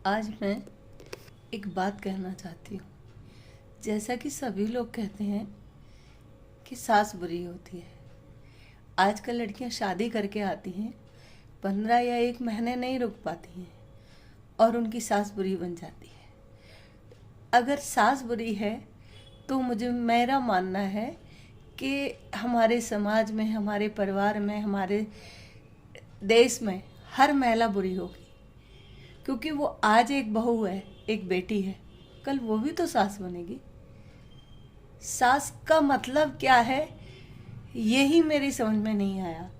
आज मैं एक बात कहना चाहती हूँ। जैसा कि सभी लोग कहते हैं कि सास बुरी होती है। आजकल लड़कियां शादी करके आती हैं, 15 या 1 महीने नहीं रुक पाती हैं और उनकी सास बुरी बन जाती है। अगर सास बुरी है तो मेरा मानना है कि हमारे समाज में, हमारे परिवार में, हमारे देश में हर महिला बुरी होगी, क्योंकि वो आज एक बहू है, एक बेटी है, कल वो भी तो सास बनेगी। सास का मतलब क्या है, यही मेरी समझ में नहीं आया।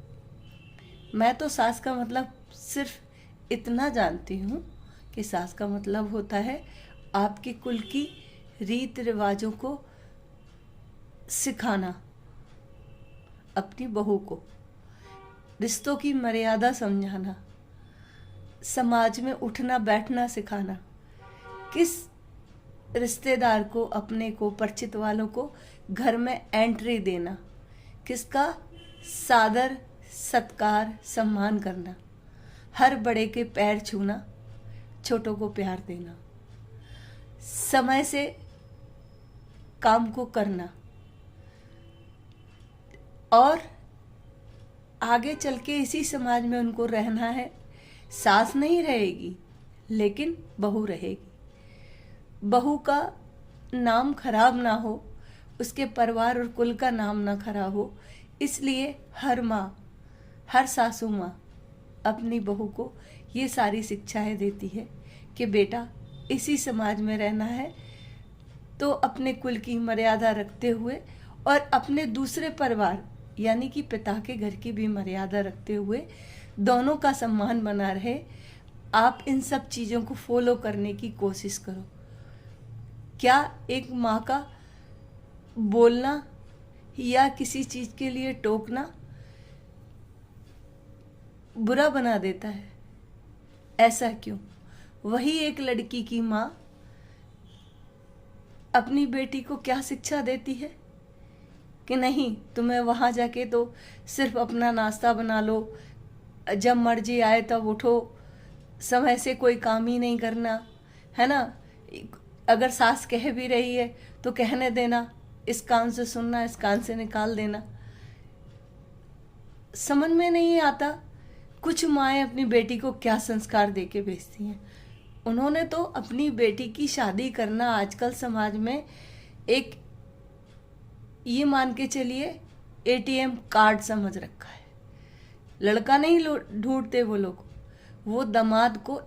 मैं तो सास का मतलब सिर्फ इतना जानती हूँ कि सास का मतलब होता है आपके कुल की रीत रिवाजों को सिखाना, अपनी बहू को रिश्तों की मर्यादा समझाना, समाज में उठना बैठना सिखाना, किस रिश्तेदार को, अपने को, परिचित वालों को घर में एंट्री देना, किसका सादर सत्कार सम्मान करना, हर बड़े के पैर छूना, छोटों को प्यार देना, समय से काम को करना और आगे चल के इसी समाज में उनको रहना है। सास नहीं रहेगी लेकिन बहू रहेगी। बहू का नाम खराब ना हो, उसके परिवार और कुल का नाम ना खराब हो, इसलिए हर माँ, हर सासू माँ अपनी बहू को ये सारी शिक्षाएं देती है कि बेटा इसी समाज में रहना है, तो अपने कुल की मर्यादा रखते हुए और अपने दूसरे परिवार यानी कि पिता के घर की भी मर्यादा रखते हुए दोनों का सम्मान बना रहे। आप इन सब चीज़ों को फॉलो करने की कोशिश करो। क्या एक माँ का बोलना या किसी चीज़ के लिए टोकना बुरा बना देता है? ऐसा क्यों? वही एक लड़की की माँ अपनी बेटी को क्या शिक्षा देती है कि नहीं, तुम्हें वहाँ जाके तो सिर्फ अपना नाश्ता बना लो, जब मर्जी आए तब उठो, समय से कोई काम ही नहीं करना, है ना। अगर सास कह भी रही है तो कहने देना, इस कान से सुनना, इस कान से निकाल देना। समझ में नहीं आता कुछ माएँ अपनी बेटी को क्या संस्कार दे के भेजती हैं। उन्होंने तो अपनी बेटी की शादी करना आजकल समाज में एक, ये मान के चलिए, ATM कार्ड समझ रखा है। लड़का नहीं ढूंढते वो लोग, वो दामाद को